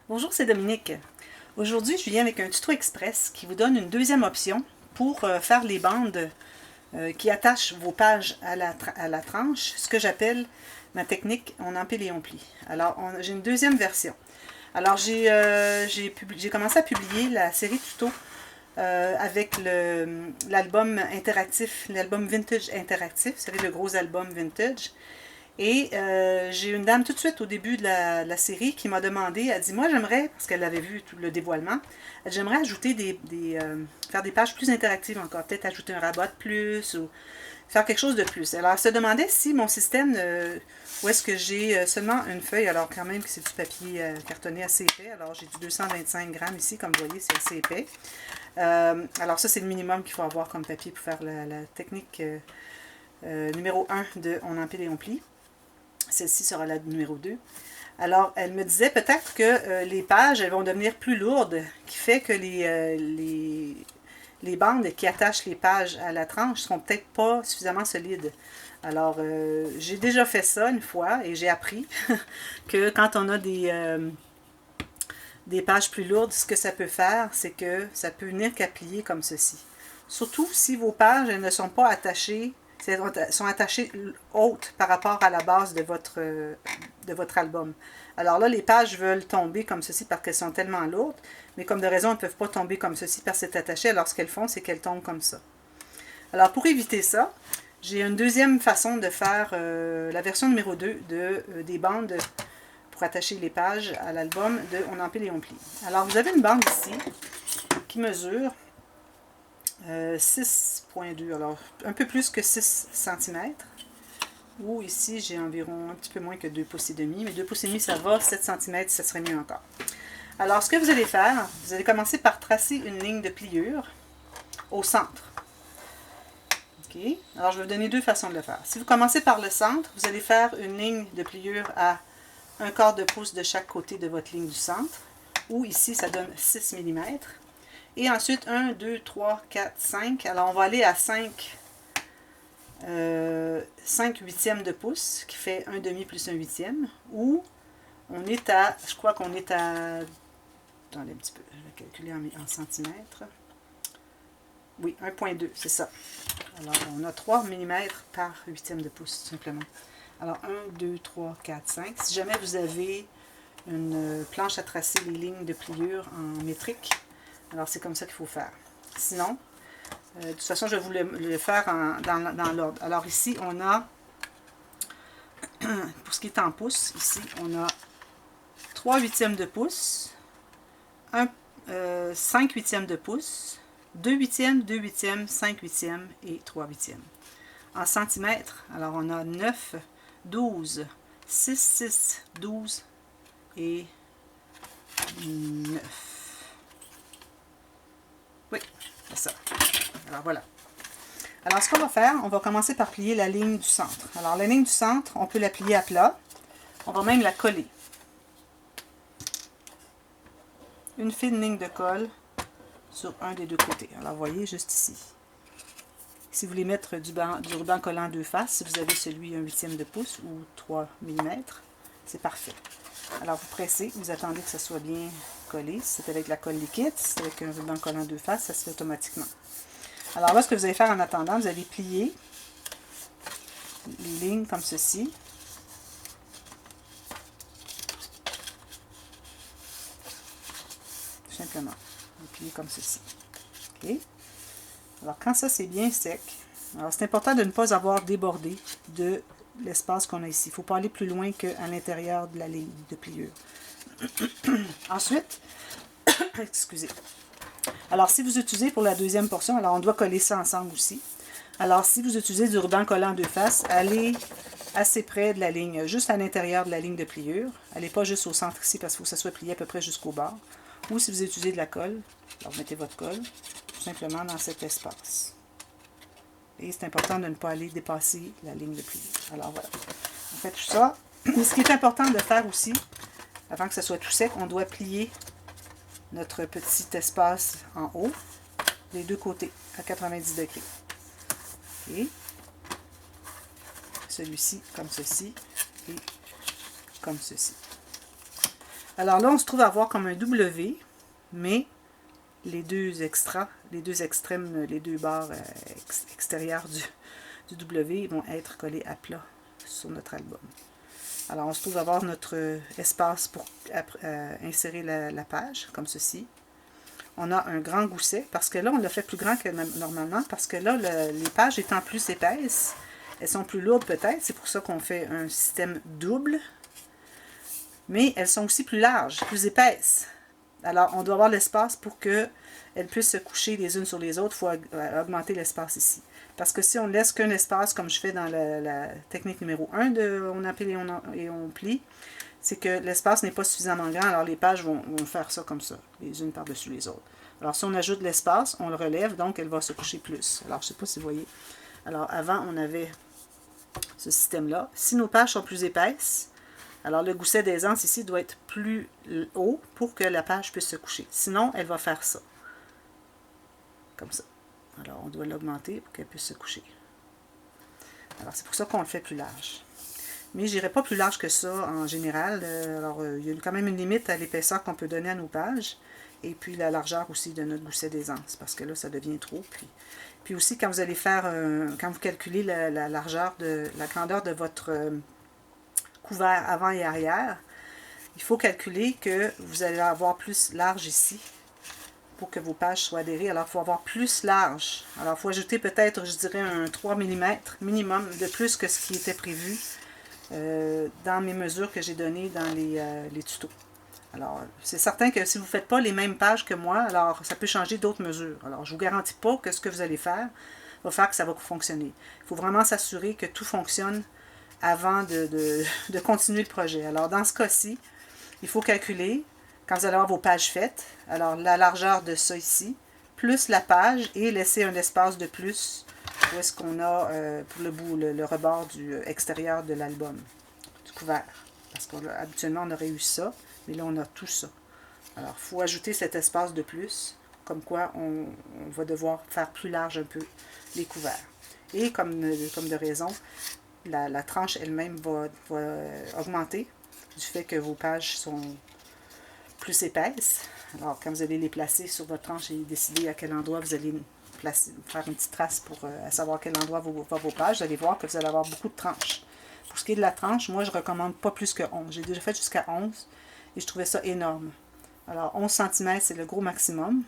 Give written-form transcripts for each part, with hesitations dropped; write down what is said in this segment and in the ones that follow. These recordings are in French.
Bonjour, c'est Dominique. Aujourd'hui, je viens avec un tuto express qui vous donne une deuxième option pour faire les bandes qui attachent vos pages à la tranche, ce que j'appelle ma technique on empile et on plie. Alors, j'ai une deuxième version. Alors, j'ai commencé à publier la série tuto avec l'album interactif, l'album vintage interactif, vous savez, le gros album vintage. Et j'ai une dame tout de suite au début de la série qui m'a demandé, elle dit, moi j'aimerais, parce qu'elle avait vu tout le dévoilement, elle dit, j'aimerais ajouter faire des pages plus interactives encore, peut-être ajouter un rabat de plus ou faire quelque chose de plus. Alors elle se demandait si mon système, où est-ce que j'ai seulement une feuille, alors quand même que c'est du papier cartonné assez épais, alors j'ai du 225 grammes ici, comme vous voyez, c'est assez épais. Alors ça c'est le minimum qu'il faut avoir comme papier pour faire la technique numéro 1 de on empile et on plie. Celle-ci sera la numéro 2. Alors, elle me disait peut-être que les pages elles vont devenir plus lourdes, qui fait que les bandes qui attachent les pages à la tranche ne seront peut-être pas suffisamment solides. Alors, j'ai déjà fait ça une fois et j'ai appris que quand on a des pages plus lourdes, ce que ça peut faire, c'est que ça peut venir qu'à plier comme ceci. Surtout si vos pages elles ne sont pas attachées sont attachées hautes par rapport à la base de votre album. Alors là, les pages veulent tomber comme ceci parce qu'elles sont tellement lourdes, mais comme de raison, elles ne peuvent pas tomber comme ceci parce que c'est attaché. Alors ce qu'elles font, c'est qu'elles tombent comme ça. Alors pour éviter ça, j'ai une deuxième façon de faire la version numéro 2 des bandes pour attacher les pages à l'album de On empile et on plie. Alors vous avez une bande ici qui mesure 6,2, alors un peu plus que 6 cm. Ou ici, j'ai environ un petit peu moins que 2 pouces et demi, mais 2 pouces et demi, ça va, 7 cm, ça serait mieux encore. Alors, ce que vous allez faire, vous allez commencer par tracer une ligne de pliure au centre. OK? Alors, je vais vous donner deux façons de le faire. Si vous commencez par le centre, vous allez faire une ligne de pliure à 1/4 de pouce de chaque côté de votre ligne du centre, ou ici, ça donne 6 mm. Et ensuite, 1, 2, 3, 4, 5. Alors, on va aller à 5 huitièmes de pouce, qui fait 1/2 plus 1/8. Ou on est à, je crois qu'on est à, attendez un petit peu, je vais calculer en centimètres. Oui, 1,2, c'est ça. Alors, on a 3 mm par huitième de pouce, tout simplement. Alors, 1, 2, 3, 4, 5. Si jamais vous avez une planche à tracer les lignes de pliure en métrique, alors c'est comme ça qu'il faut faire. Sinon, de toute façon, je vais vous le faire dans l'ordre. Alors ici, on a, pour ce qui est en pouces, ici, on a 3 huitièmes de pouce, 5 huitièmes de pouce, 2 huitièmes, 2 huitièmes, 5 huitièmes et 3 huitièmes. En centimètres, alors on a 9, 12, 6, 6, 12 et 9. Oui, c'est ça. Alors voilà. Alors ce qu'on va faire, on va commencer par plier la ligne du centre. Alors la ligne du centre, on peut la plier à plat. On va même la coller. Une fine ligne de colle sur un des deux côtés. Alors vous voyez juste ici. Si vous voulez mettre du ruban collant deux faces, si vous avez celui 1/8 de pouce ou 3 mm, c'est parfait. Alors vous pressez, vous attendez que ça soit bien collé. Si c'est avec la colle liquide, si c'est avec un ruban collant deux faces, ça se fait automatiquement. Alors là, ce que vous allez faire en attendant, vous allez plier les lignes comme ceci. Tout simplement. Vous pliez comme ceci. OK? Alors quand ça c'est bien sec, alors c'est important de ne pas avoir débordé de l'espace qu'on a ici. Il ne faut pas aller plus loin qu'à l'intérieur de la ligne de pliure. Ensuite, excusez. Alors si vous utilisez pour la deuxième portion, alors on doit coller ça ensemble aussi. Alors si vous utilisez du ruban collant deux faces, allez assez près de la ligne, juste à l'intérieur de la ligne de pliure. Allez pas juste au centre ici parce qu'il faut que ça soit plié à peu près jusqu'au bord. Ou si vous utilisez de la colle, alors vous mettez votre colle tout simplement dans cet espace. Et c'est important de ne pas aller dépasser la ligne de pliure. Alors voilà, on fait tout ça. Ce qui est important de faire aussi, avant que ça soit tout sec, on doit plier notre petit espace en haut, des deux côtés, à 90 degrés. Et celui-ci comme ceci et comme ceci. Alors là, on se trouve à avoir comme un W, mais les deux extrêmes, les deux barres extérieures du W vont être collés à plat sur notre album. Alors, on se trouve à avoir notre espace pour insérer la page, comme ceci. On a un grand gousset, parce que là, on l'a fait plus grand que normalement, parce que là, les pages étant plus épaisses, elles sont plus lourdes peut-être, c'est pour ça qu'on fait un système double, mais elles sont aussi plus larges, plus épaisses. Alors, on doit avoir l'espace pour qu'elles puissent se coucher les unes sur les autres, il faut augmenter l'espace ici. Parce que si on ne laisse qu'un espace, comme je fais dans la technique numéro 1 de on empile et on plie, c'est que l'espace n'est pas suffisamment grand, alors les pages vont faire ça comme ça, les unes par-dessus les autres. Alors si on ajoute l'espace, on le relève, donc elle va se coucher plus. Alors je ne sais pas si vous voyez. Alors avant, on avait ce système-là. Si nos pages sont plus épaisses, alors le gousset d'aisance ici doit être plus haut pour que la page puisse se coucher. Sinon, elle va faire ça. Comme ça. Alors on doit l'augmenter pour qu'elle puisse se coucher. Alors c'est pour ça qu'on le fait plus large. Mais je n'irai pas plus large que ça en général. Alors, il y a quand même une limite à l'épaisseur qu'on peut donner à nos pages. Et puis la largeur aussi de notre gousset d'aisance. Parce que là, ça devient trop. Puis aussi, quand vous allez faire, quand vous calculez la largeur, la grandeur de votre couvert avant et arrière, il faut calculer que vous allez avoir plus large ici pour que vos pages soient adhérées. Alors, il faut avoir plus large. Alors, il faut ajouter peut-être, je dirais, un 3 mm minimum de plus que ce qui était prévu dans mes mesures que j'ai données dans les tutos. Alors, c'est certain que si vous ne faites pas les mêmes pages que moi, alors ça peut changer d'autres mesures. Alors, je ne vous garantis pas que ce que vous allez faire va faire que ça va fonctionner. Il faut vraiment s'assurer que tout fonctionne avant de continuer le projet. Alors, dans ce cas-ci, il faut calculer, quand vous allez avoir vos pages faites, alors la largeur de ça ici, plus la page, et laisser un espace de plus où est-ce qu'on a pour le bout, le rebord extérieur de l'album, du couvert. Parce qu'habituellement, on aurait eu ça, mais là, on a tout ça. Alors, il faut ajouter cet espace de plus, comme quoi on va devoir faire plus large un peu les couverts. Et comme de raison, la tranche elle-même va augmenter du fait que vos pages sont plus épaisses. Alors, quand vous allez les placer sur votre tranche et décider à quel endroit vous allez faire une petite trace pour savoir quel endroit vont vos pages, vous allez voir que vous allez avoir beaucoup de tranches. Pour ce qui est de la tranche, moi, je ne recommande pas plus que 11. J'ai déjà fait jusqu'à 11 et je trouvais ça énorme. Alors, 11 cm, c'est le gros maximum.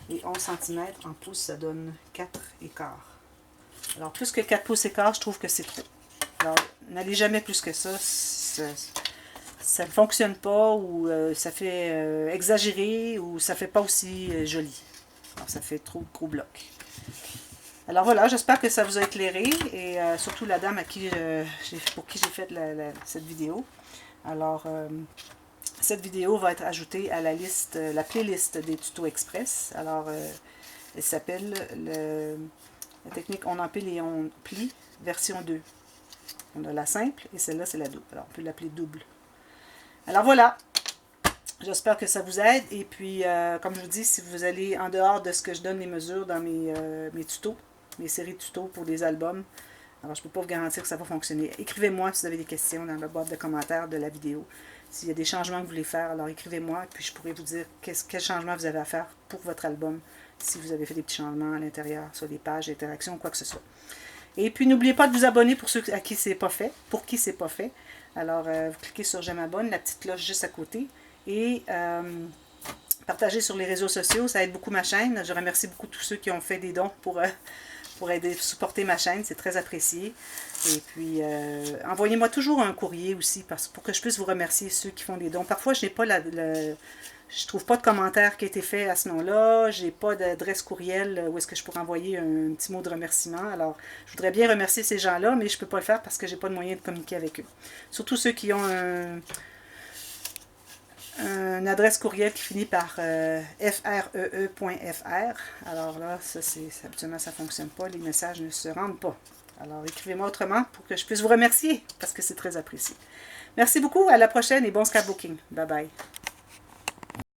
Et 11 cm en pouces, ça donne 4 et quart. Alors, plus que 4 pouces et quart, je trouve que c'est trop. Alors, n'allez jamais plus que ça. Ça ne fonctionne pas ou ça fait exagérer ou ça ne fait pas aussi joli. Alors, ça fait trop gros bloc. Alors voilà, j'espère que ça vous a éclairé et surtout la dame pour qui j'ai fait cette vidéo. Alors, cette vidéo va être ajoutée à la playlist des tutos express. Alors, elle s'appelle la technique on empile et on plie, version 2. On a la simple et celle-là, c'est la double. Alors, on peut l'appeler double. Alors voilà, j'espère que ça vous aide. Et puis, comme je vous dis, si vous allez en dehors de ce que je donne les mesures dans mes tutos, mes séries de tutos pour des albums, alors je ne peux pas vous garantir que ça va fonctionner. Écrivez-moi si vous avez des questions dans la boîte de commentaires de la vidéo. S'il y a des changements que vous voulez faire, alors écrivez-moi, puis je pourrai vous dire quel changement vous avez à faire pour votre album, si vous avez fait des petits changements à l'intérieur, sur les pages d'interaction, quoi que ce soit. Et puis, n'oubliez pas de vous abonner pour ceux à qui c'est pas fait, pour qui c'est pas fait. Alors, vous cliquez sur « Je m'abonne », la petite cloche juste à côté. Et partagez sur les réseaux sociaux, ça aide beaucoup ma chaîne. Je remercie beaucoup tous ceux qui ont fait des dons pour aider, supporter ma chaîne, c'est très apprécié. Et puis, envoyez-moi toujours un courrier aussi, pour que je puisse vous remercier ceux qui font des dons. Parfois, je n'ai pas je trouve pas de commentaire qui a été fait à ce nom-là. J'ai pas d'adresse courriel où est-ce que je pourrais envoyer un petit mot de remerciement. Alors, je voudrais bien remercier ces gens-là, mais je peux pas le faire parce que j'ai pas de moyen de communiquer avec eux. Surtout ceux qui ont une adresse courriel qui finit par free.fr. Alors là, habituellement, ça ne fonctionne pas. Les messages ne se rendent pas. Alors, écrivez-moi autrement pour que je puisse vous remercier parce que c'est très apprécié. Merci beaucoup. À la prochaine et bon scrapbooking. Bye bye.